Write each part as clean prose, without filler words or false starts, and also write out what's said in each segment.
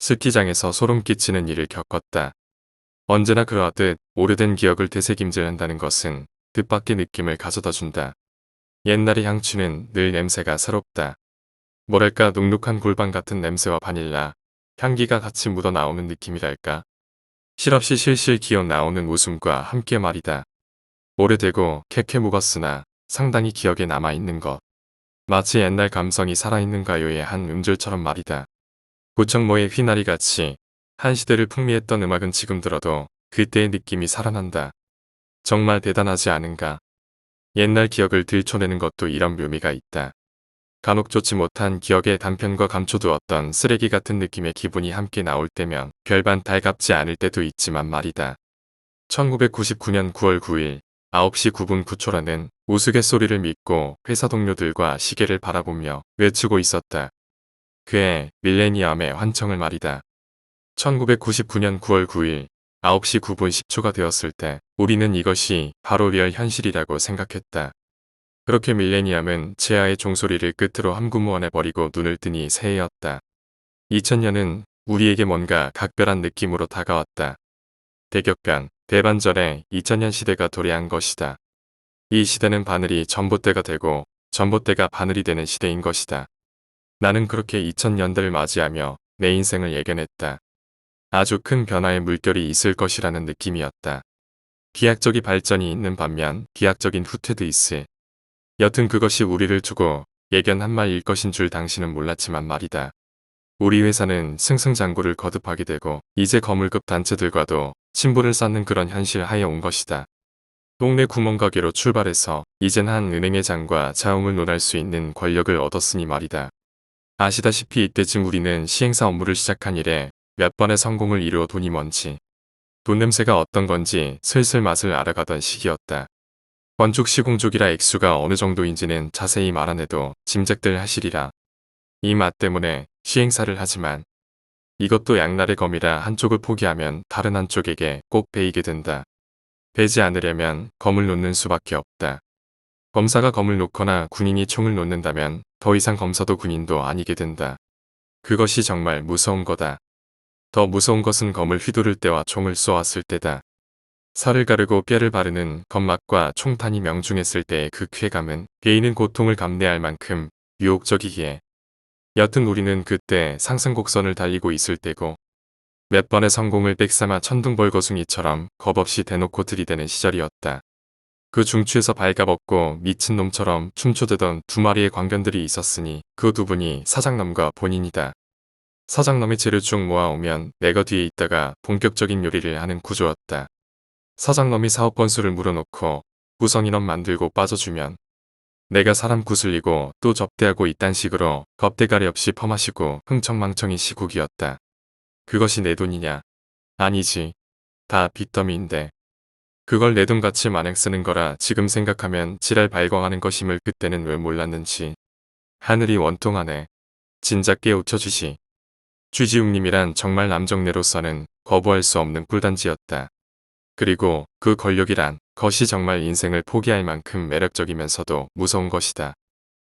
스키장에서 소름 끼치는 일을 겪었다. 언제나 그러하듯 오래된 기억을 되새김질한다는 것은 뜻밖의 느낌을 가져다 준다. 옛날의 향취는 늘 냄새가 새롭다. 뭐랄까 눅눅한 골반 같은 냄새와 바닐라, 향기가 같이 묻어나오는 느낌이랄까. 실없이 실실 기어 나오는 웃음과 함께 말이다. 오래되고 캐캐 묵었으나 상당히 기억에 남아있는 것. 마치 옛날 감성이 살아있는 가요의 한 음절처럼 말이다. 구청모의 휘나리같이 한 시대를 풍미했던 음악은 지금 들어도 그때의 느낌이 살아난다. 정말 대단하지 않은가. 옛날 기억을 들춰내는 것도 이런 묘미가 있다. 간혹 좋지 못한 기억의 단편과 감춰두었던 쓰레기 같은 느낌의 기분이 함께 나올 때면 별반 달갑지 않을 때도 있지만 말이다. 1999년 9월 9일 9시 9분 9초라는 우스갯소리를 믿고 회사 동료들과 시계를 바라보며 외치고 있었다. 그의 밀레니엄의 환청을 말이다. 1999년 9월 9일 9시 9분 10초가 되었을 때 우리는 이것이 바로 리얼 현실이라고 생각했다. 그렇게 밀레니엄은 제아의 종소리를 끝으로 함구무원해버리고 눈을 뜨니 새해였다. 2000년은 우리에게 뭔가 각별한 느낌으로 다가왔다. 대격변, 대반전의 2000년 시대가 도래한 것이다. 이 시대는 바늘이 전봇대가 되고 전봇대가 바늘이 되는 시대인 것이다. 나는 그렇게 2000년대를 맞이하며 내 인생을 예견했다. 아주 큰 변화의 물결이 있을 것이라는 느낌이었다. 비약적인 발전이 있는 반면 비약적인 후퇴도 있을. 여튼 그것이 우리를 두고 예견한 말일 것인 줄 당신은 몰랐지만 말이다. 우리 회사는 승승장구를 거듭하게 되고 이제 거물급 단체들과도 친분을 쌓는 그런 현실 하에 온 것이다. 동네 구멍가게로 출발해서 이젠 한 은행의 장과 자웅을 논할 수 있는 권력을 얻었으니 말이다. 아시다시피 이때쯤 우리는 시행사 업무를 시작한 이래 몇 번의 성공을 이루어 돈이 뭔지, 돈 냄새가 어떤 건지 슬슬 맛을 알아가던 시기였다. 건축 시공족이라 액수가 어느 정도인지는 자세히 말 안 해도 짐작들 하시리라. 이 맛 때문에 시행사를 하지만 이것도 양날의 검이라 한쪽을 포기하면 다른 한쪽에게 꼭 베이게 된다. 베지 않으려면 검을 놓는 수밖에 없다. 검사가 검을 놓거나 군인이 총을 놓는다면 더 이상 검사도 군인도 아니게 된다. 그것이 정말 무서운 거다. 더 무서운 것은 검을 휘두를 때와 총을 쏘았을 때다. 살을 가르고 뼈를 바르는 검맛과 총탄이 명중했을 때의 그 쾌감은 개인은 고통을 감내할 만큼 유혹적이기에. 여튼 우리는 그때 상승곡선을 달리고 있을 때고 몇 번의 성공을 빽삼아 천둥벌거숭이처럼 겁없이 대놓고 들이대는 시절이었다. 그 중추에서 발가벗고 미친 놈처럼 춤춰대던 두 마리의 광견들이 있었으니 그 두 분이 사장놈과 본인이다. 사장놈이 재료 쭉 모아오면 내가 뒤에 있다가 본격적인 요리를 하는 구조였다. 사장놈이 사업 건수를 물어놓고 구성인원 만들고 빠져주면 내가 사람 구슬리고 또 접대하고 이딴 식으로 겁대가리 없이 퍼마시고 흥청망청인 시국이었다. 그것이 내 돈이냐? 아니지. 다 빚더미인데. 그걸 내 돈같이 마냥 쓰는 거라 지금 생각하면 지랄 발광하는 것임을 그때는 왜 몰랐는지. 하늘이 원통하네. 진작 깨우쳐주시. 주지웅님이란 정말 남정네로서는 거부할 수 없는 꿀단지였다. 그리고 그 권력이란 것이 정말 인생을 포기할 만큼 매력적이면서도 무서운 것이다.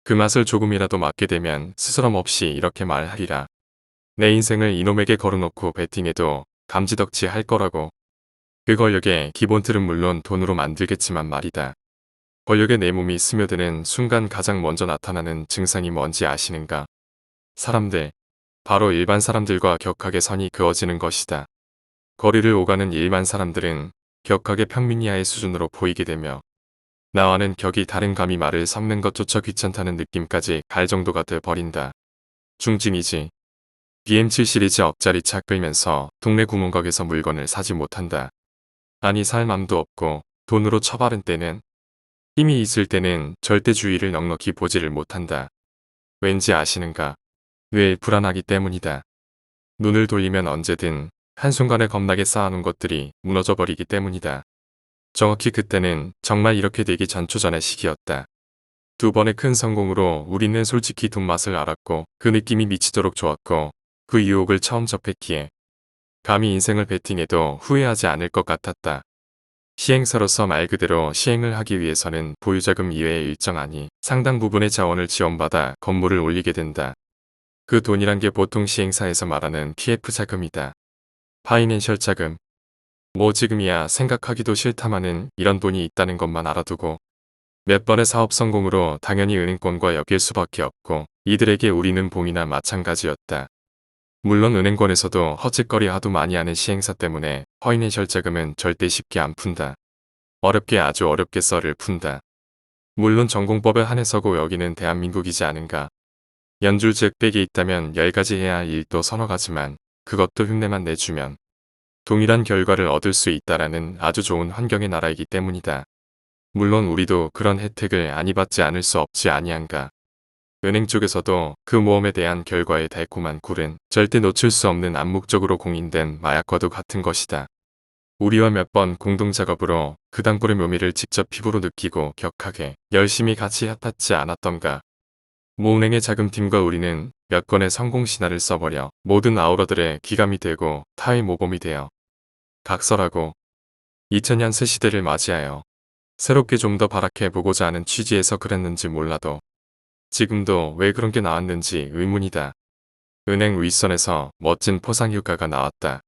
그 맛을 조금이라도 맡게 되면 스스럼 없이 이렇게 말하리라. 내 인생을 이놈에게 걸어놓고 베팅해도 감지덕지 할 거라고. 그 권력의 기본 틀은 물론 돈으로 만들겠지만 말이다. 권력에 내 몸이 스며드는 순간 가장 먼저 나타나는 증상이 뭔지 아시는가? 사람들. 바로 일반 사람들과 격하게 선이 그어지는 것이다. 거리를 오가는 일반 사람들은 격하게 평민 이하의 수준으로 보이게 되며 나와는 격이 다른 감히 말을 섞는 것조차 귀찮다는 느낌까지 갈 정도가 돼버린다. 중진이지. BM7 시리즈 억짜리 차 끌면서 동네 구멍가게에서 물건을 사지 못한다. 아니 살 맘도 없고 돈으로 처바른 때는 힘이 있을 때는 절대 주의를 넉넉히 보지를 못한다. 왠지 아시는가? 뇌 불안하기 때문이다. 눈을 돌리면 언제든 한순간에 겁나게 쌓아놓은 것들이 무너져버리기 때문이다. 정확히 그때는 정말 이렇게 되기 전초전의 시기였다. 두 번의 큰 성공으로 우리는 솔직히 돈맛을 알았고 그 느낌이 미치도록 좋았고 그 유혹을 처음 접했기에 감히 인생을 베팅해도 후회하지 않을 것 같았다. 시행사로서 말 그대로 시행을 하기 위해서는 보유자금 이외의 일정 아니 상당 부분의 자원을 지원받아 건물을 올리게 된다. 그 돈이란 게 보통 시행사에서 말하는 PF 자금이다. 파이낸셜 자금. 뭐 지금이야 생각하기도 싫다마는 이런 돈이 있다는 것만 알아두고 몇 번의 사업 성공으로 당연히 은행권과 엮일 수밖에 없고 이들에게 우리는 봉이나 마찬가지였다. 물론 은행권에서도 헛짓거리 하도 많이 하는 시행사 때문에 파이낸셜 자금은 절대 쉽게 안 푼다. 어렵게 아주 어렵게 썰을 푼다. 물론 전공법에 한해서고 여기는 대한민국이지 않은가. 연줄 즉 100이 있다면 10가지 해야 할 일도 서너 가지만 그것도 흉내만 내주면 동일한 결과를 얻을 수 있다라는 아주 좋은 환경의 나라이기 때문이다. 물론 우리도 그런 혜택을 안이 받지 않을 수 없지 아니한가. 은행 쪽에서도 그 모험에 대한 결과의 달콤한 꿀은 절대 놓칠 수 없는 암묵적으로 공인된 마약과도 같은 것이다. 우리와 몇 번 공동작업으로 그 당불의 묘미를 직접 피부로 느끼고 격하게 열심히 같이 핫하지 않았던가. 모은행의 자금팀과 우리는 몇 건의 성공 신화를 써버려 모든 아우러들의 귀감이 되고 타의 모범이 되어 각설하고 2000년 새 시대를 맞이하여 새롭게 좀 더 발악해보고자 하는 취지에서 그랬는지 몰라도 지금도 왜 그런 게 나왔는지 의문이다. 은행 윗선에서 멋진 포상휴가가 나왔다.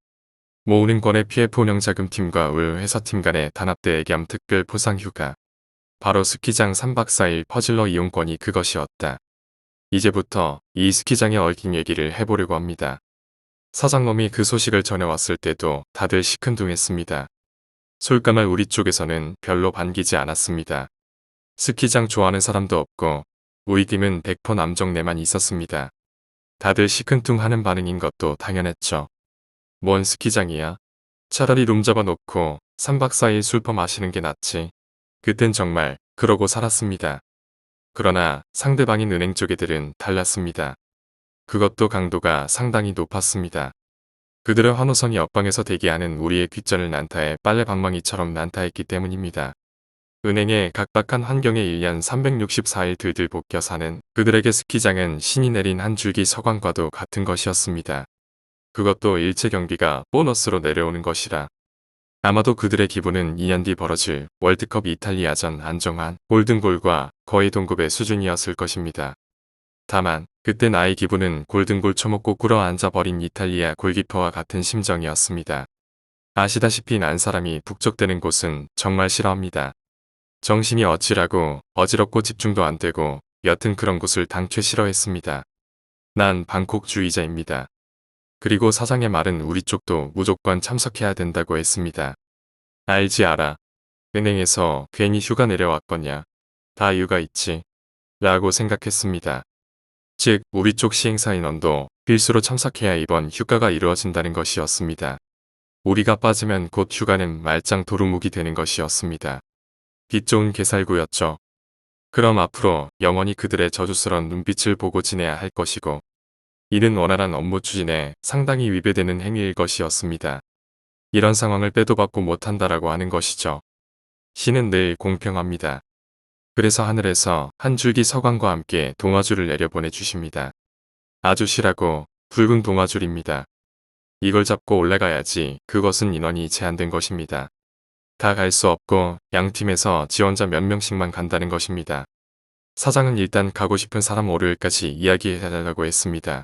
모은행권의 PF 운영자금팀과 울 회사팀 간의 단합대 애겸 특별 포상휴가. 바로 스키장 3박 4일 퍼즐러 이용권이 그것이었다. 이제부터 이 스키장에 얽힌 얘기를 해보려고 합니다. 사장놈이 그 소식을 전해왔을 때도 다들 시큰둥했습니다. 솔까말 우리 쪽에서는 별로 반기지 않았습니다. 스키장 좋아하는 사람도 없고 우리 팀은 100% 남정네만 있었습니다. 다들 시큰둥하는 반응인 것도 당연했죠. 뭔 스키장이야? 차라리 룸 잡아놓고 3박 4일 술 퍼마시는 게 낫지. 그땐 정말 그러고 살았습니다. 그러나 상대방인 은행 쪽 애들은 달랐습니다. 그것도 강도가 상당히 높았습니다. 그들의 환호성이 옆방에서 대기하는 우리의 귓전을 난타해 빨래방망이처럼 난타했기 때문입니다. 은행의 각박한 환경에 1년 364일 들들 볶여 사는 그들에게 스키장은 신이 내린 한 줄기 서광과도 같은 것이었습니다. 그것도 일체 경비가 보너스로 내려오는 것이라. 아마도 그들의 기분은 2년 뒤 벌어질 월드컵 이탈리아전 안정환 골든골과 거의 동급의 수준이었을 것입니다. 다만 그때 나의 기분은 골든골 처먹고 꿇어앉아버린 이탈리아 골키퍼와 같은 심정이었습니다. 아시다시피 난 사람이 북적대는 곳은 정말 싫어합니다. 정신이 어찌라고 어지럽고 집중도 안 되고 여튼 그런 곳을 당최 싫어했습니다. 난 방콕주의자입니다. 그리고 사장의 말은 우리 쪽도 무조건 참석해야 된다고 했습니다. 알지 알아. 은행에서 괜히 휴가 내려왔거냐. 다 이유가 있지. 라고 생각했습니다. 즉 우리 쪽 시행사 인원도 필수로 참석해야 이번 휴가가 이루어진다는 것이었습니다. 우리가 빠지면 곧 휴가는 말짱 도루묵이 되는 것이었습니다. 빛 좋은 개살구였죠. 그럼 앞으로 영원히 그들의 저주스런 눈빛을 보고 지내야 할 것이고 이는 원활한 업무 추진에 상당히 위배되는 행위일 것이었습니다. 이런 상황을 빼도 박고 못한다라고 하는 것이죠. 신은 늘 공평합니다. 그래서 하늘에서 한 줄기 서광과 함께 동아줄을 내려보내 주십니다. 아주 실하고 붉은 동아줄입니다. 이걸 잡고 올라가야지 그것은 인원이 제한된 것입니다. 다 갈 수 없고 양팀에서 지원자 몇 명씩만 간다는 것입니다. 사장은 일단 가고 싶은 사람 월요일까지 이야기해달라고 했습니다.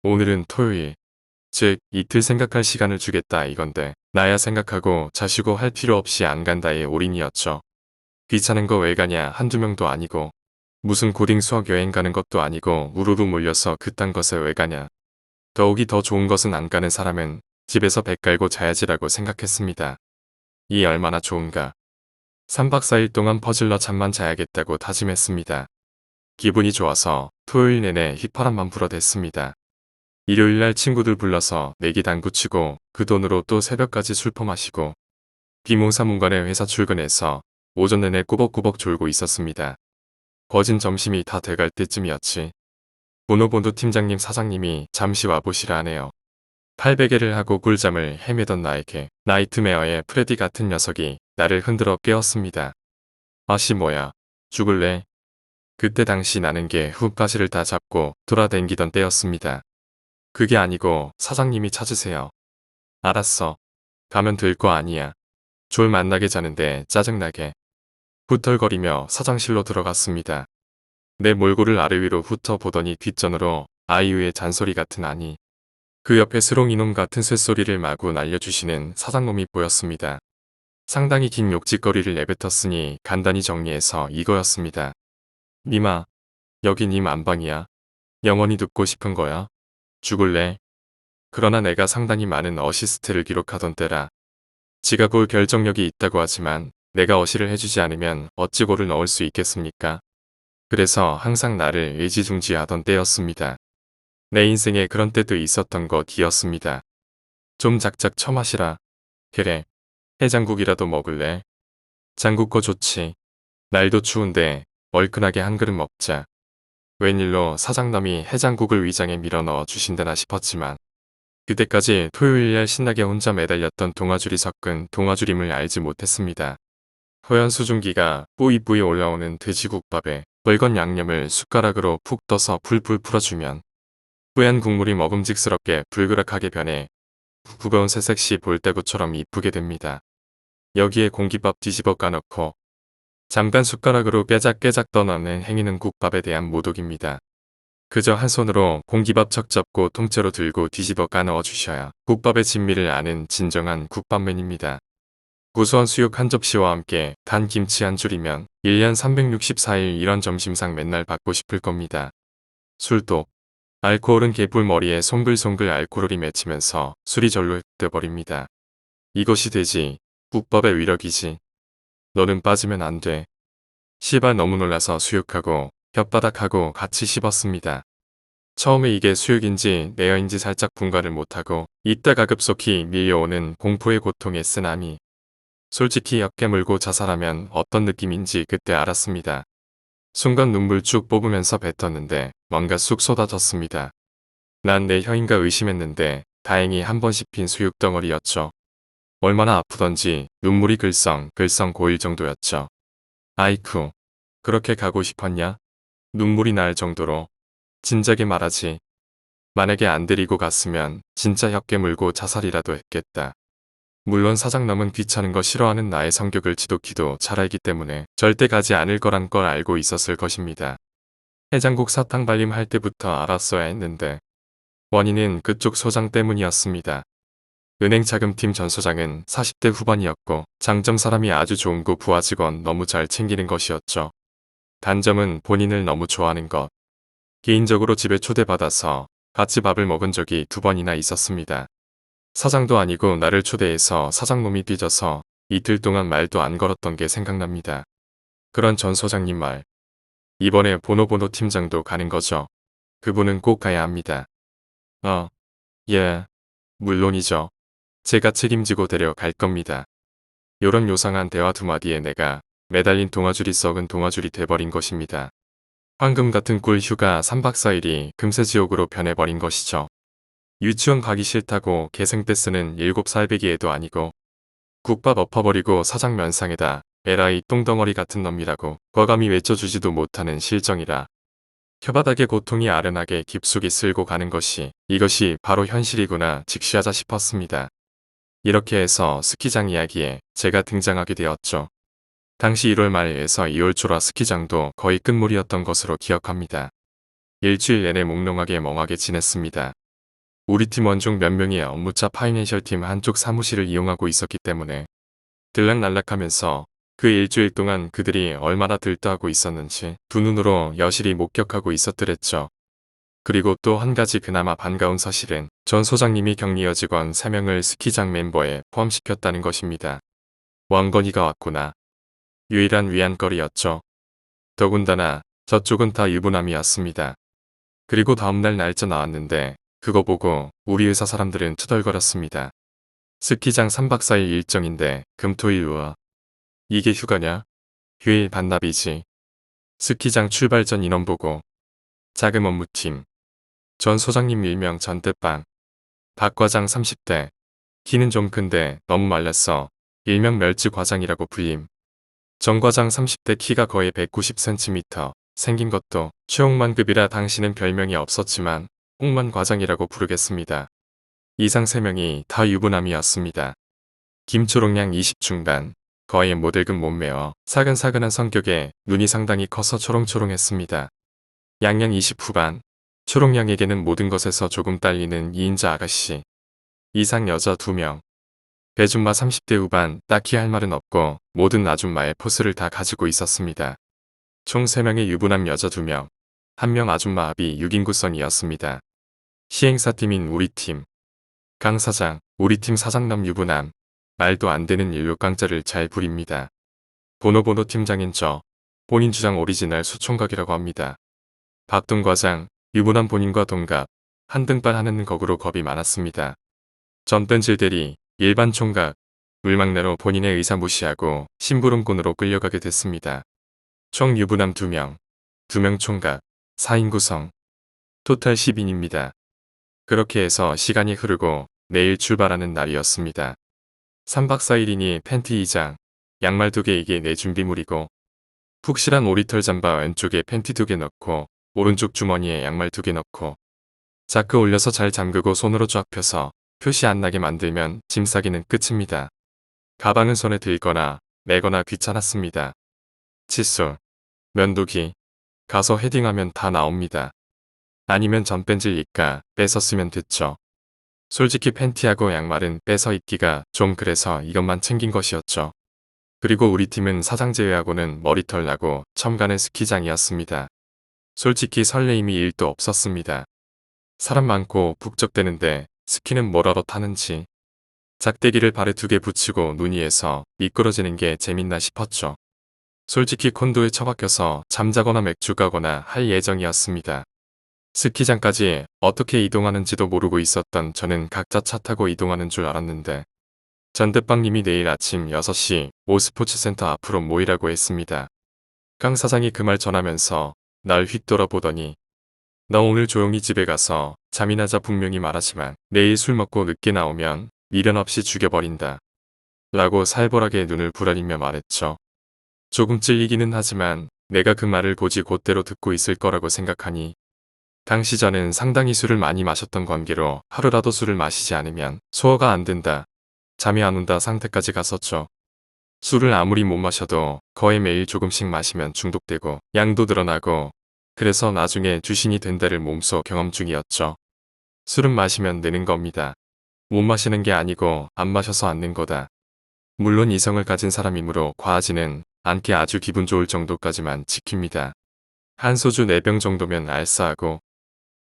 오늘은 토요일. 즉 이틀 생각할 시간을 주겠다 이건데 나야 생각하고 자시고 할 필요 없이 안 간다의 올인이었죠. 귀찮은 거 왜 가냐 한두 명도 아니고 무슨 고딩 수학 여행 가는 것도 아니고 우르르 몰려서 그딴 것에 왜 가냐. 더욱이 더 좋은 것은 안 가는 사람은 집에서 배 깔고 자야지라고 생각했습니다. 이 얼마나 좋은가. 3박 4일 동안 퍼즐러 잠만 자야겠다고 다짐했습니다. 기분이 좋아서 토요일 내내 휘파람만 불어댔습니다. 일요일날 친구들 불러서 내기 당구 치고 그 돈으로 또 새벽까지 술 퍼마시고 비몽사몽간에 회사 출근해서 오전 내내 꾸벅꾸벅 졸고 있었습니다. 거진 점심이 다 돼갈 때쯤이었지. 문호본부 팀장님 사장님이 잠시 와보시라 하네요. 800회를 하고 꿀잠을 헤매던 나에게 나이트메어의 프레디 같은 녀석이 나를 흔들어 깨웠습니다. 아씨 뭐야 죽을래? 그때 당시 나는 게 훅가시를 다 잡고 돌아댕기던 때였습니다. 그게 아니고 사장님이 찾으세요. 알았어. 가면 될 거 아니야. 졸 만나게 자는데 짜증나게. 후털거리며 사장실로 들어갔습니다. 내 몰골을 아래 위로 훑어보더니 뒷전으로 아이유의 잔소리 같은 아니. 그 옆에 스롱 이놈 같은 쇳소리를 마구 날려주시는 사장놈이 보였습니다. 상당히 긴 욕짓거리를 내뱉었으니 간단히 정리해서 이거였습니다. 니마, 여기 님 안방이야. 영원히 듣고 싶은 거야. 죽을래? 그러나 내가 상당히 많은 어시스트를 기록하던 때라. 지가 골 결정력이 있다고 하지만 내가 어시를 해주지 않으면 어찌 골을 넣을 수 있겠습니까? 그래서 항상 나를 의지중지하던 때였습니다. 내 인생에 그런 때도 있었던 것이었습니다. 좀 작작 처마시라. 그래. 해장국이라도 먹을래? 장국 거 좋지. 날도 추운데 얼큰하게 한 그릇 먹자. 웬일로 사장님이 해장국을 위장에 밀어 넣어 주신다나 싶었지만 그때까지 토요일날 신나게 혼자 매달렸던 동아줄이 섞은 동아줄임을 알지 못했습니다. 허연 수증기가 뿌이뿌이 올라오는 돼지국밥에 뻘건 양념을 숟가락으로 푹 떠서 풀풀 풀어주면 뿌얀 국물이 먹음직스럽게 불그락하게 변해 부거운 새색시 볼때구처럼 이쁘게 됩니다. 여기에 공깃밥 뒤집어 까놓고 잠깐 숟가락으로 깨작깨작 떠넣는 행위는 국밥에 대한 모독입니다. 그저 한 손으로 공깃밥 척 접고 통째로 들고 뒤집어 까넣어 주셔야 국밥의 진미를 아는 진정한 국밥맨입니다. 고소한 수육 한 접시와 함께 단 김치 한 줄이면 1년 364일 이런 점심상 맨날 받고 싶을 겁니다. 술도 알코올은 개뿔 머리에 송글송글 알코올이 맺히면서 술이 절로 흡돼버립니다. 이것이 되지. 국밥의 위력이지. 너는 빠지면 안 돼. 시발 너무 놀라서 수육하고 혓바닥하고 같이 씹었습니다. 처음에 이게 수육인지 내어인지 살짝 분간을 못하고 이따가 급속히 밀려오는 공포의 고통에 쓰나미. 솔직히 역 깨물고 자살하면 어떤 느낌인지 그때 알았습니다. 순간 눈물 쭉 뽑으면서 뱉었는데 뭔가 쑥 쏟아졌습니다. 난 내 혀인가 의심했는데 다행히 한 번 씹힌 수육덩어리였죠. 얼마나 아프던지 눈물이 글썽글썽 고일 정도였죠. 아이쿠, 그렇게 가고 싶었냐? 눈물이 날 정도로. 진작에 말하지. 만약에 안 데리고 갔으면 진짜 혀 깨물고 자살이라도 했겠다. 물론 사장남은 귀찮은 거 싫어하는 나의 성격을 지독히도 잘 알기 때문에 절대 가지 않을 거란 걸 알고 있었을 것입니다. 해장국 사탕 발림 할 때부터 알았어야 했는데 원인은 그쪽 소장 때문이었습니다. 은행 자금팀 전 소장은 40대 후반이었고 장점 사람이 아주 좋은 고 부하 직원 너무 잘 챙기는 것이었죠. 단점은 본인을 너무 좋아하는 것. 개인적으로 집에 초대받아서 같이 밥을 먹은 적이 2번이나 있었습니다. 사장도 아니고 나를 초대해서 사장놈이 삐져서 이틀 동안 말도 안 걸었던 게 생각납니다. 그런 전 소장님 말. 이번에 보노보노 팀장도 가는 거죠. 그분은 꼭 가야 합니다. 예, 물론이죠. 제가 책임지고 데려갈 겁니다. 요런 요상한 대화 2마디에 내가 매달린 동아줄이 썩은 동아줄이 돼버린 것입니다. 황금 같은 꿀 휴가 3박 4일이 금세 지옥으로 변해버린 것이죠. 유치원 가기 싫다고 개생 때 쓰는 7살배기에도 아니고 국밥 엎어버리고 사장 면상에다 에라이 똥덩어리 같은 놈이라고 거감히 외쳐주지도 못하는 실정이라 혀바닥에 고통이 아련하게 깊숙이 쓸고 가는 것이 이것이 바로 현실이구나 직시하자 싶었습니다. 이렇게 해서 스키장 이야기에 제가 등장하게 되었죠. 당시 1월 말에서 2월 초라 스키장도 거의 끝물이었던 것으로 기억합니다. 일주일 내내 몽롱하게 멍하게 지냈습니다. 우리 팀 원중 몇 명이 업무차 파이낸셜 팀 한쪽 사무실을 이용하고 있었기 때문에 들락날락하면서 그 일주일 동안 그들이 얼마나 들떠하고 있었는지 두 눈으로 여실히 목격하고 있었더랬죠. 그리고 또 한 가지 그나마 반가운 사실은 전 소장님이 격리 여직원 3명을 스키장 멤버에 포함시켰다는 것입니다. 왕건이가 왔구나. 유일한 위안거리였죠. 더군다나 저쪽은 다 유부남이었습니다. 그리고 다음날 날짜 나왔는데 그거 보고 우리 회사 사람들은 투덜거렸습니다. 스키장 3박 4일 일정인데 금토일 우와. 이게 휴가냐? 휴일 반납이지. 스키장 출발 전 인원 보고. 자금 업무팀. 전 소장님 일명 전대빵. 박 과장 30대. 키는 좀 큰데 너무 말랐어. 일명 멸치 과장이라고 불림. 정 과장 30대 키가 거의 190cm. 생긴 것도 최홍만급이라 당시는 별명이 없었지만 홍만 과장이라고 부르겠습니다. 이상 3명이 다 유부남이었습니다. 김초롱양 20 중반. 거의 모델급 몸매어 사근사근한 성격에 눈이 상당히 커서 초롱초롱했습니다. 양양 20 후반. 초록양에게는 모든 것에서 조금 딸리는 2인자 아가씨. 이상 여자 2명. 배준마 30대 후반 딱히 할 말은 없고 모든 아줌마의 포스를 다 가지고 있었습니다. 총 3명의 유부남 여자 2명. 1명 아줌마 합이 6인구선이었습니다. 시행사팀인 우리 팀. 강 사장, 우리 팀 사장남 유부남. 말도 안 되는 일욕강자를 잘 부립니다. 보노보노 팀장인 저. 본인 주장 오리지널 수총각이라고 합니다. 박동 과장, 유부남 본인과 동갑. 한등발 하는 거구로 겁이 많았습니다. 전pen질 대리, 일반 총각. 물막내로 본인의 의사 무시하고 심부름꾼으로 끌려가게 됐습니다. 총 유부남 2명, 2명 총각, 4인 구성. 토탈 10인입니다. 그렇게 해서 시간이 흐르고 내일 출발하는 날이었습니다. 3박 4일이니 팬티 2장, 양말 2개 이게 내 준비물이고 푹실한 오리털 잠바 왼쪽에 팬티 2개 넣고 오른쪽 주머니에 양말 2개 넣고 자크 올려서 잘 잠그고 손으로 쫙 펴서 표시 안 나게 만들면 짐 싸기는 끝입니다. 가방은 손에 들거나 메거나 귀찮았습니다. 칫솔, 면도기, 가서 헤딩하면 다 나옵니다. 아니면 전pen질 입가 빼서 쓰면 됐죠. 솔직히 팬티하고 양말은 빼서 입기가 좀 그래서 이것만 챙긴 것이었죠. 그리고 우리 팀은 사장 제외하고는 머리털 나고 첨가는 스키장이었습니다. 솔직히 설레임이 1도 없었습니다. 사람 많고 북적대는데 스키는 뭐라도 타는지. 작대기를 발에 2개 붙이고 눈 위에서 미끄러지는 게 재밌나 싶었죠. 솔직히 콘도에 처박혀서 잠자거나 맥주 가거나 할 예정이었습니다. 스키장까지 어떻게 이동하는지도 모르고 있었던 저는 각자 차 타고 이동하는 줄 알았는데 전대빵님이 내일 아침 6시 모스포츠센터 앞으로 모이라고 했습니다. 강 사장이 그 말 전하면서 날 휘돌아보더니 너 오늘 조용히 집에 가서 잠이나 자 분명히 말하지만 내일 술 먹고 늦게 나오면 미련 없이 죽여버린다. 라고 살벌하게 눈을 부라리며 말했죠. 조금 찔리기는 하지만 내가 그 말을 고지 곧대로 듣고 있을 거라고 생각하니 당시 저는 상당히 술을 많이 마셨던 관계로 하루라도 술을 마시지 않으면 소화가 안 된다, 잠이 안 온다 상태까지 갔었죠. 술을 아무리 못 마셔도 거의 매일 조금씩 마시면 중독되고 양도 늘어나고 그래서 나중에 주신이 된다를 몸소 경험 중이었죠. 술은 마시면 느는 겁니다. 못 마시는 게 아니고 안 마셔서 안 는 거다. 물론 이성을 가진 사람이므로 과하지는 않게 아주 기분 좋을 정도까지만 지킵니다. 한 소주 4병 정도면 알싸하고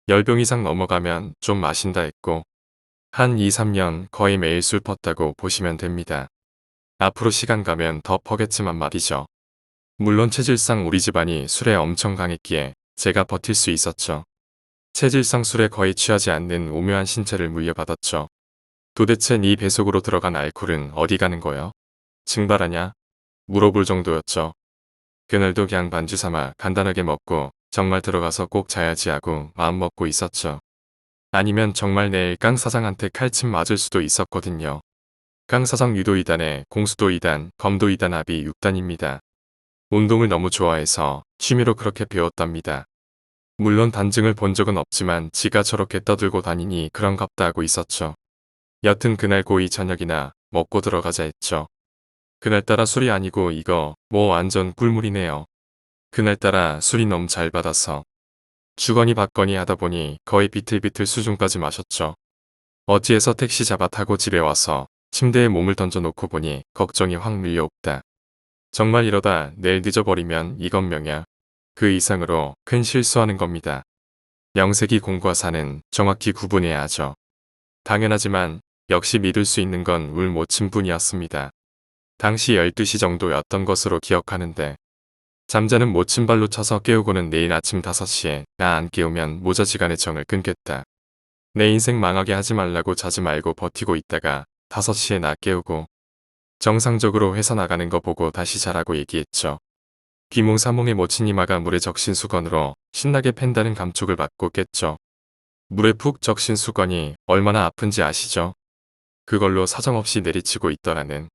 10병 이상 넘어가면 좀 마신다 했고 한 2, 3년 거의 매일 술 펐다고 보시면 됩니다. 앞으로 시간 가면 더 퍼겠지만 말이죠. 물론 체질상 우리 집안이 술에 엄청 강했기에 제가 버틸 수 있었죠. 체질상 술에 거의 취하지 않는 오묘한 신체를 물려받았죠. 도대체 네 뱃속으로 들어간 알코올은 어디 가는 거요? 증발하냐? 물어볼 정도였죠. 그날도 그냥 반주 삼아 간단하게 먹고 정말 들어가서 꼭 자야지 하고 마음먹고 있었죠. 아니면 정말 내일 강 사장한테 칼침 맞을 수도 있었거든요. 강 사장 유도 2단에 공수도 2단, 검도 2단 합이 6단입니다. 운동을 너무 좋아해서 취미로 그렇게 배웠답니다. 물론 단증을 본 적은 없지만 지가 저렇게 떠들고 다니니 그런갑다 하고 있었죠. 여튼 그날 고이 저녁이나 먹고 들어가자 했죠. 그날따라 술이 아니고 이거 뭐 완전 꿀물이네요. 그날따라 술이 너무 잘 받아서 주거니 받거니 하다 보니 거의 비틀비틀 수준까지 마셨죠. 어찌해서 택시 잡아 타고 집에 와서 침대에 몸을 던져놓고 보니 걱정이 확 밀려옵다. 정말 이러다 내일 늦어버리면 이건 명야. 그 이상으로 큰 실수하는 겁니다. 명색이 공과 사는 정확히 구분해야 하죠. 당연하지만 역시 믿을 수 있는 건 울 못 친 분이었습니다. 당시 12시 정도였던 것으로 기억하는데 잠자는 모친 발로 차서 깨우고는 내일 아침 5시에 나 안 깨우면 모자지간의 정을 끊겠다. 내 인생 망하게 하지 말라고 자지 말고 버티고 있다가 5시에 나 깨우고 정상적으로 회사 나가는 거 보고 다시 자라고 얘기했죠. 귀몽사몽의 모친 이마가 물에 적신 수건으로 신나게 팬다는 감촉을 받고 깼죠. 물에 푹 적신 수건이 얼마나 아픈지 아시죠? 그걸로 사정없이 내리치고 있더라는.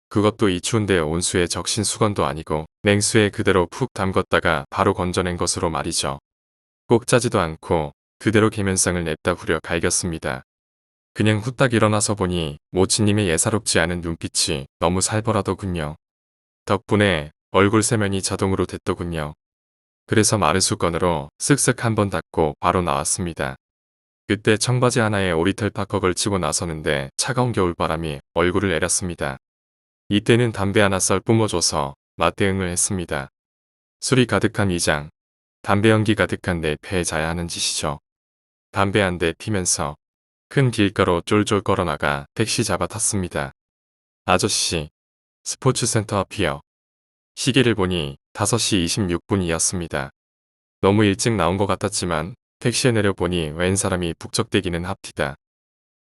그것도 이 추운데 온수에 적신 수건도 아니고 냉수에 그대로 푹 담궜다가 바로 건져낸 것으로 말이죠. 꼭 짜지도 않고 그대로 계면상을 냅다 후려 갈겼습니다. 그냥 후딱 일어나서 보니 모친님의 예사롭지 않은 눈빛이 너무 살벌하더군요. 덕분에 얼굴 세면이 자동으로 됐더군요. 그래서 마르수건으로 쓱쓱 한번 닦고 바로 나왔습니다. 그때 청바지 하나에 오리털 파커 걸치고 나서는데 차가운 겨울바람이 얼굴을 내렸습니다. 이때는 담배 하나 썰 뿜어줘서 맞대응을 했습니다. 술이 가득한 위장, 담배 연기 가득한 내 폐에 자야 하는 짓이죠. 담배 한 대 피면서 큰 길가로 쫄쫄 걸어나가 택시 잡아 탔습니다. 아저씨, 스포츠센터 앞이요. 시계를 보니 5시 26분이었습니다. 너무 일찍 나온 것 같았지만 택시에 내려보니 웬 사람이 북적대기는 합디다.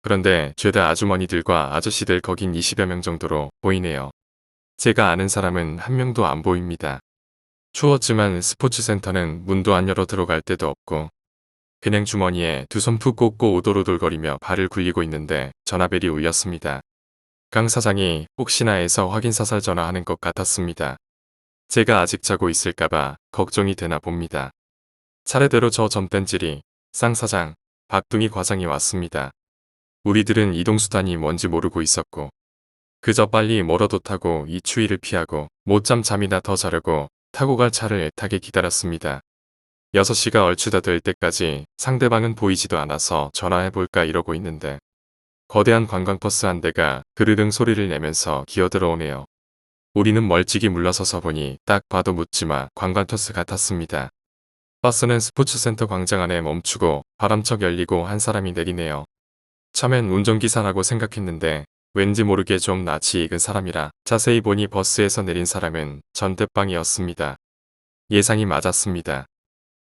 그런데 죄다 아주머니들과 아저씨들 거긴 20여 명 정도로 보이네요. 제가 아는 사람은 한 명도 안 보입니다. 추웠지만 스포츠센터는 문도 안 열어 들어갈 데도 없고 그냥 주머니에 두 손 푹 꽂고 오돌오돌거리며 발을 굴리고 있는데 전화벨이 울렸습니다. 강 사장이 혹시나 해서 확인사살 전화하는 것 같았습니다. 제가 아직 자고 있을까봐 걱정이 되나 봅니다. 차례대로 저 전뺀질이 쌍 사장, 박둥이 과장이 왔습니다. 우리들은 이동수단이 뭔지 모르고 있었고 그저 빨리 뭐라도 타고 이 추위를 피하고 못잠 잠이나 더 자려고 타고 갈 차를 애타게 기다렸습니다. 6시가 얼추 다 될 때까지 상대방은 보이지도 않아서 전화해볼까 이러고 있는데 거대한 관광버스 한 대가 그르릉 소리를 내면서 기어들어오네요. 우리는 멀찍이 물러서서 보니 딱 봐도 묻지마 관광버스 같았습니다. 버스는 스포츠센터 광장 안에 멈추고 바람척 열리고 한 사람이 내리네요. 처음엔 운전기사라고 생각했는데 왠지 모르게 좀 낯이 익은 사람이라 자세히 보니 버스에서 내린 사람은 전대빵이었습니다. 예상이 맞았습니다.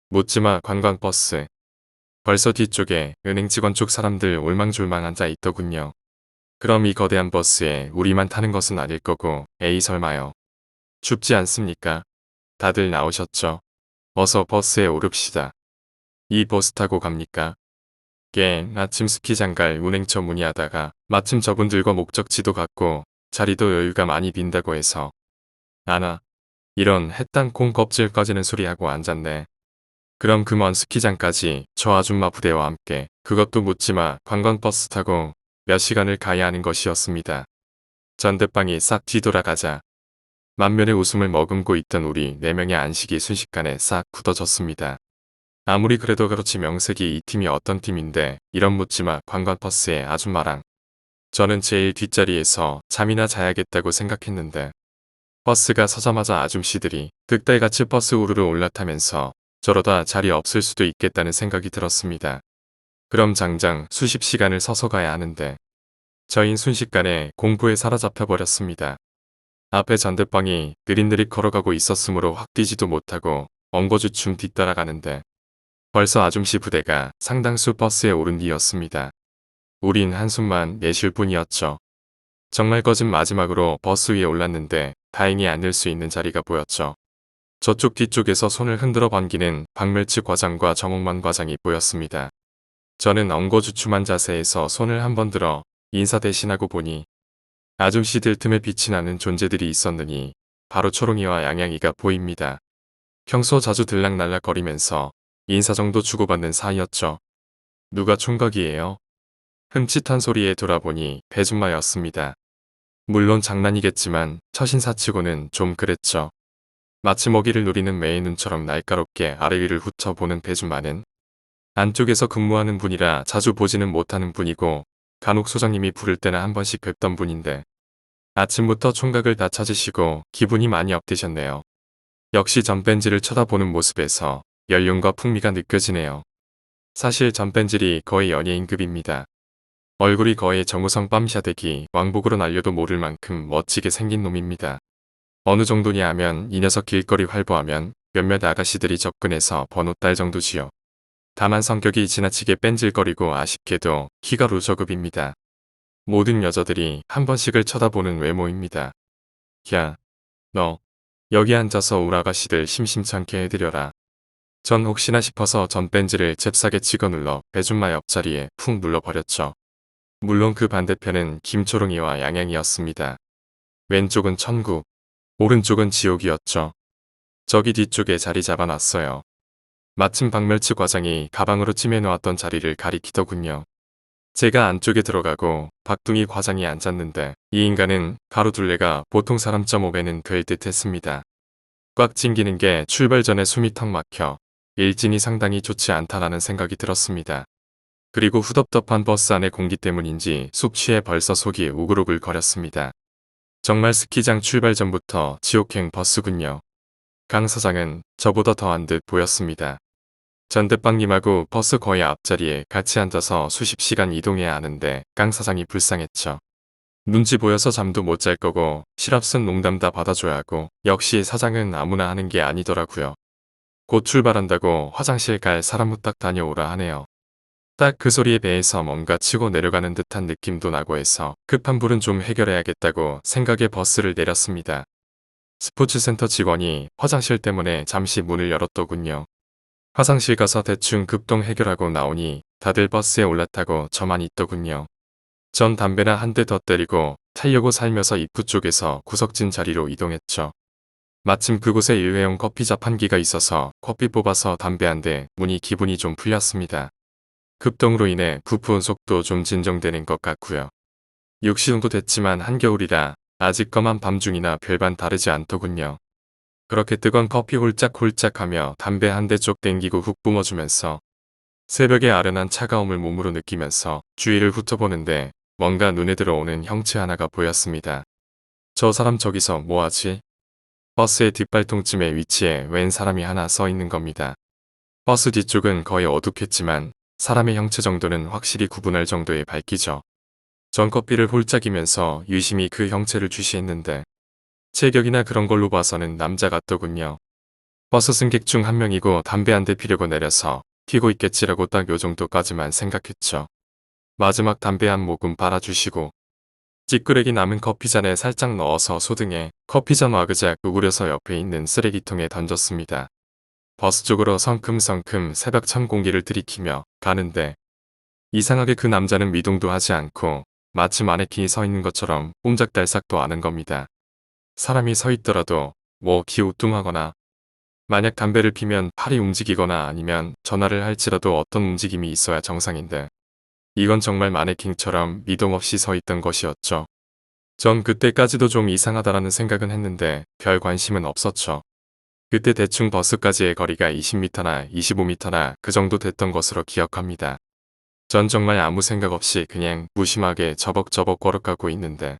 묻지마 관광버스. 벌써 뒤쪽에 은행 직원 쪽 사람들 올망졸망 앉아 있더군요. 그럼 이 거대한 버스에 우리만 타는 것은 아닐 거고 에이 설마요. 춥지 않습니까? 다들 나오셨죠? 어서 버스에 오릅시다. 이 버스 타고 갑니까? 아침 스키장 갈 운행처 문의하다가 마침 저분들과 목적지도 같고 자리도 여유가 많이 빈다고 해서 아나 이런 햇땅콩 껍질 꺼지는 소리하고 앉았네. 그럼 그 먼 스키장까지 저 아줌마 부대와 함께 그것도 묻지마 관광버스 타고 몇 시간을 가야 하는 것이었습니다. 전대빵이 싹 뒤돌아가자 만면의 웃음을 머금고 있던 우리 4명의 안식이 순식간에 싹 굳어졌습니다. 아무리 그래도 그렇지 명색이 이 팀이 어떤 팀인데 이런 묻지마 관광버스에 아줌마랑 저는 제일 뒷자리에서 잠이나 자야겠다고 생각했는데 버스가 서자마자 아줌씨들이 득달같이 버스 우르르 올라타면서 저러다 자리 없을 수도 있겠다는 생각이 들었습니다. 그럼 장장 수십 시간을 서서 가야 하는데 저흰 순식간에 공포에 사로잡혀 버렸습니다. 앞에 전대빵이 느릿느릿 걸어가고 있었으므로 확 뛰지도 못하고 엉거주춤 뒤따라가는데 벌써 아줌씨 부대가 상당수 버스에 오른 뒤였습니다. 우린 한숨만 내쉴 뿐이었죠. 정말 꺼진 마지막으로 버스 위에 올랐는데 다행히 앉을 수 있는 자리가 보였죠. 저쪽 뒤쪽에서 손을 흔들어 반기는 박멸치 과장과 정옥만 과장이 보였습니다. 저는 엉거주춤한 자세에서 손을 한번 들어 인사 대신하고 보니 아줌씨들 틈에 빛이 나는 존재들이 있었느니 바로 초롱이와 양양이가 보입니다. 평소 자주 들락날락거리면서 인사 정도 주고받는 사이였죠. 누가 총각이에요? 흠칫한 소리에 돌아보니 배준마였습니다. 물론 장난이겠지만 처신사치고는 좀 그랬죠. 마치 먹이를 노리는 매의 눈처럼 날카롭게 아래 위를 훑어보는 배준마는 안쪽에서 근무하는 분이라 자주 보지는 못하는 분이고 간혹 소장님이 부를 때나 한 번씩 뵙던 분인데 아침부터 총각을 다 찾으시고 기분이 많이 업되셨네요. 역시 전뺀지를 쳐다보는 모습에서 연륜과 풍미가 느껴지네요. 사실 전뺀질이 거의 연예인급입니다. 얼굴이 거의 정우성 빰샤대기 왕복으로 날려도 모를 만큼 멋지게 생긴 놈입니다. 어느 정도냐 하면 이 녀석 길거리 활보하면 몇몇 아가씨들이 접근해서 번호 딸 정도지요. 다만 성격이 지나치게 뺀질거리고 아쉽게도 키가 루저급입니다. 모든 여자들이 한 번씩을 쳐다보는 외모입니다. 야, 너 여기 앉아서 울 아가씨들 심심찮게 해드려라. 전 혹시나 싶어서 전뺀지를 잽싸게 치고 눌러 배준마 옆자리에 푹 눌러버렸죠. 물론 그 반대편은 김초롱이와 양양이었습니다. 왼쪽은 천국, 오른쪽은 지옥이었죠. 저기 뒤쪽에 자리 잡아놨어요. 마침 박멸치 과장이 가방으로 찜해놓았던 자리를 가리키더군요. 제가 안쪽에 들어가고 박둥이 과장이 앉았는데 이 인간은 가로 둘레가 보통 사람 5배는 될 듯 했습니다. 꽉 찡기는 게 출발 전에 숨이 턱 막혀 일진이 상당히 좋지 않다라는 생각이 들었습니다. 그리고 후덥덥한 버스 안의 공기 때문인지 숙취에 벌써 속이 우글우글 거렸습니다. 정말 스키장 출발 전부터 지옥행 버스군요. 강 사장은 저보다 더한 듯 보였습니다. 전대빵님하고 버스 거의 앞자리에 같이 앉아서 수십 시간 이동해야 하는데 강 사장이 불쌍했죠. 눈치 보여서 잠도 못 잘 거고 실합선 농담 다 받아줘야 하고 역시 사장은 아무나 하는 게 아니더라고요. 곧 출발한다고 화장실 갈 사람 후딱 다녀오라 하네요. 딱 그 소리에 배에서 뭔가 치고 내려가는 듯한 느낌도 나고 해서 급한 불은 좀 해결해야겠다고 생각에 버스를 내렸습니다. 스포츠센터 직원이 화장실 때문에 잠시 문을 열었더군요. 화장실 가서 대충 급동 해결하고 나오니 다들 버스에 올라타고 저만 있더군요. 전 담배나 한 대 더 때리고 타려고 살며서 입구 쪽에서 구석진 자리로 이동했죠. 마침 그곳에 일회용 커피 자판기가 있어서 커피 뽑아서 담배 한 대 무니 기분이 좀 풀렸습니다. 급동으로 인해 부푸은 속도 좀 진정되는 것 같고요. 6시 정도 됐지만 한겨울이라 아직 검한 밤중이나 별반 다르지 않더군요. 그렇게 뜨거운 커피 홀짝홀짝하며 담배 한 대 쪽 땡기고 훅 뿜어주면서 새벽의 아련한 차가움을 몸으로 느끼면서 주위를 훑어보는데 뭔가 눈에 들어오는 형체 하나가 보였습니다. 저 사람 저기서 뭐하지? 버스의 뒷발통쯤에 위치해 웬 사람이 하나 서 있는 겁니다. 버스 뒤쪽은 거의 어둡겠지만 사람의 형체 정도는 확실히 구분할 정도의 밝기죠. 전 커피를 홀짝이면서 유심히 그 형체를 주시했는데 체격이나 그런 걸로 봐서는 남자 같더군요. 버스 승객 중 한 명이고 담배 한 대 피려고 내려서 튀고 있겠지라고 딱 요 정도까지만 생각했죠. 마지막 담배 한 모금 빨아주시고 찌끄레기 남은 커피잔에 살짝 넣어서 소등에 커피잔 와그작 우그려서 옆에 있는 쓰레기통에 던졌습니다. 버스 쪽으로 성큼성큼 새벽 참 공기를 들이키며 가는데 이상하게 그 남자는 미동도 하지 않고 마치 마네킹이 서 있는 것처럼 옴작달싹도 않은 겁니다. 사람이 서 있더라도 뭐 기우뚱하거나 만약 담배를 피면 팔이 움직이거나 아니면 전화를 할지라도 어떤 움직임이 있어야 정상인데 이건 정말 마네킹처럼 미동 없이 서 있던 것이었죠. 전 그때까지도 좀 이상하다라는 생각은 했는데 별 관심은 없었죠. 그때 대충 버스까지의 거리가 20m나 25m나 그 정도 됐던 것으로 기억합니다. 전 정말 아무 생각 없이 그냥 무심하게 저벅저벅 걸어가고 있는데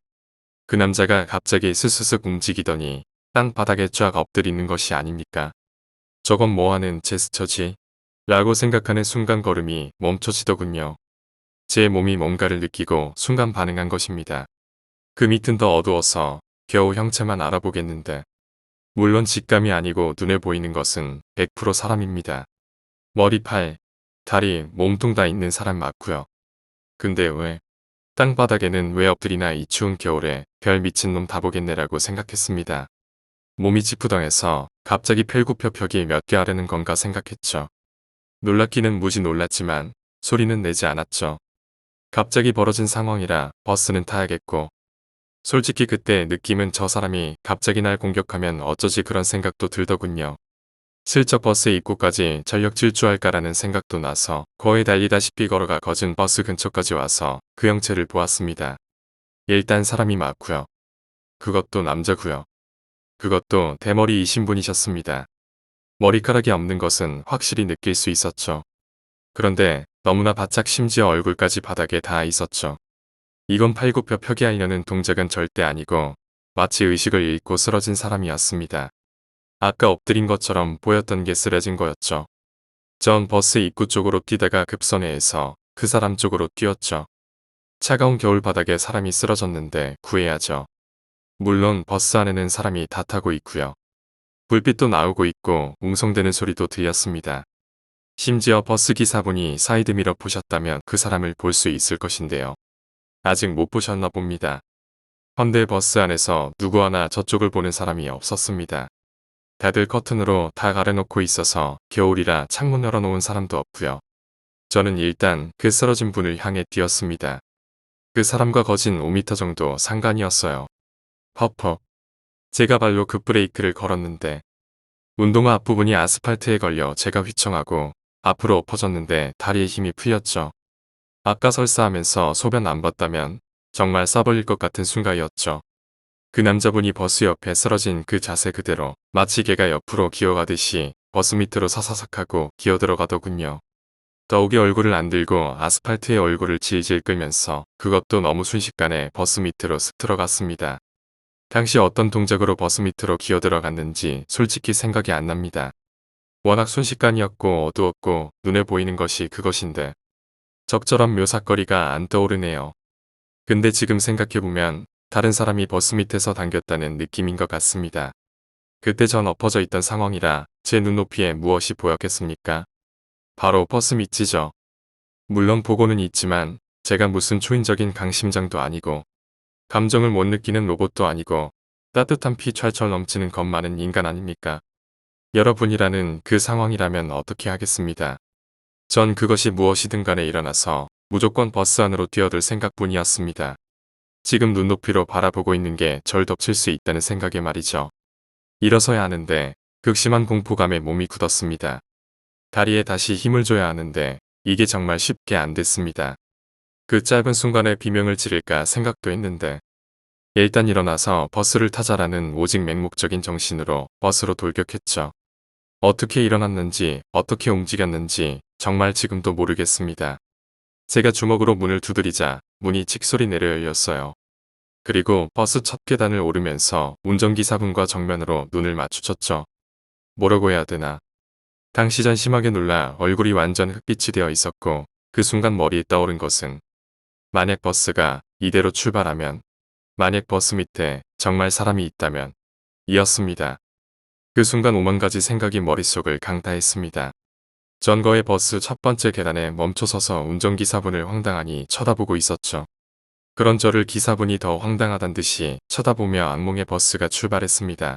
그 남자가 갑자기 스스슥 움직이더니 땅바닥에 쫙 엎드리는 것이 아닙니까? 저건 뭐하는 제스처지? 라고 생각하는 순간 걸음이 멈춰지더군요. 제 몸이 뭔가를 느끼고 순간 반응한 것입니다. 그 밑은 더 어두워서 겨우 형체만 알아보겠는데 물론 직감이 아니고 눈에 보이는 것은 100% 사람입니다. 머리, 팔, 다리, 몸통 다 있는 사람 맞고요. 근데 왜 땅바닥에는 왜 엎드리나 이 추운 겨울에 별 미친놈 다 보겠네라고 생각했습니다. 몸이 찌푸덩해서 갑자기 펠구펴펴기 몇 개 하려는 건가 생각했죠. 놀랍기는 무지 놀랐지만 소리는 내지 않았죠. 갑자기 벌어진 상황이라 버스는 타야겠고 솔직히 그때 느낌은 저 사람이 갑자기 날 공격하면 어쩌지 그런 생각도 들더군요. 슬쩍 버스 입구까지 전력 질주할까라는 생각도 나서 거의 달리다시피 걸어가 거진 버스 근처까지 와서 그 형체를 보았습니다. 일단 사람이 맞고요. 그것도 남자고요. 그것도 대머리이신 분이셨습니다. 머리카락이 없는 것은 확실히 느낄 수 있었죠. 그런데 너무나 바짝 심지어 얼굴까지 바닥에 닿아 있었죠. 이건 팔굽혀펴기 하려는 동작은 절대 아니고 마치 의식을 잃고 쓰러진 사람이었습니다. 아까 엎드린 것처럼 보였던 게 쓰러진 거였죠. 전 버스 입구 쪽으로 뛰다가 급선회해서 그 사람 쪽으로 뛰었죠. 차가운 겨울 바닥에 사람이 쓰러졌는데 구해야죠. 물론 버스 안에는 사람이 다 타고 있고요. 불빛도 나오고 있고 웅성대는 소리도 들렸습니다. 심지어 버스 기사분이 사이드미러 보셨다면 그 사람을 볼 수 있을 것인데요. 아직 못 보셨나 봅니다. 헌데 버스 안에서 누구 하나 저쪽을 보는 사람이 없었습니다. 다들 커튼으로 다 가려놓고 있어서 겨울이라 창문 열어놓은 사람도 없고요. 저는 일단 그 쓰러진 분을 향해 뛰었습니다. 그 사람과 거진 5m 정도 상간이었어요. 퍽퍽. 제가 발로 급브레이크를 걸었는데 운동화 앞부분이 아스팔트에 걸려 제가 휘청하고 앞으로 엎어졌는데 다리에 힘이 풀렸죠. 아까 설사하면서 소변 안 봤다면 정말 싸버릴 것 같은 순간이었죠. 그 남자분이 버스 옆에 쓰러진 그 자세 그대로 마치 개가 옆으로 기어가듯이 버스 밑으로 사사삭하고 기어들어가더군요. 더욱이 얼굴을 안 들고 아스팔트에 얼굴을 질질 끌면서 그것도 너무 순식간에 버스 밑으로 쓱 들어갔습니다. 당시 어떤 동작으로 버스 밑으로 기어들어갔는지 솔직히 생각이 안 납니다. 워낙 순식간이었고 어두웠고 눈에 보이는 것이 그것인데 적절한 묘사거리가 안 떠오르네요. 근데 지금 생각해보면 다른 사람이 버스 밑에서 당겼다는 느낌인 것 같습니다. 그때 전 엎어져 있던 상황이라 제 눈높이에 무엇이 보였겠습니까? 바로 버스 밑이죠. 물론 보고는 있지만 제가 무슨 초인적인 강심장도 아니고 감정을 못 느끼는 로봇도 아니고 따뜻한 피 철철 넘치는 겁 많은 인간 아닙니까? 여러분이라는 그 상황이라면 어떻게 하겠습니다. 전 그것이 무엇이든 간에 일어나서 무조건 버스 안으로 뛰어들 생각뿐이었습니다. 지금 눈높이로 바라보고 있는 게 절 덮칠 수 있다는 생각에 말이죠. 일어서야 하는데 극심한 공포감에 몸이 굳었습니다. 다리에 다시 힘을 줘야 하는데 이게 정말 쉽게 안 됐습니다. 그 짧은 순간에 비명을 지를까 생각도 했는데 일단 일어나서 버스를 타자라는 오직 맹목적인 정신으로 버스로 돌격했죠. 어떻게 일어났는지 어떻게 움직였는지 정말 지금도 모르겠습니다. 제가 주먹으로 문을 두드리자 문이 칙소리 내려 열렸어요. 그리고 버스 첫 계단을 오르면서 운전기사분과 정면으로 눈을 마주쳤죠. 뭐라고 해야 되나. 당시 전 심하게 놀라 얼굴이 완전 흑빛이 되어 있었고 그 순간 머리에 떠오른 것은 만약 버스가 이대로 출발하면 만약 버스 밑에 정말 사람이 있다면 이었습니다. 그 순간 오만 가지 생각이 머릿속을 강타했습니다. 전거의 버스 첫 번째 계단에 멈춰서서 운전기사분을 황당하니 쳐다보고 있었죠. 그런 저를 기사분이 더 황당하단 듯이 쳐다보며 악몽의 버스가 출발했습니다.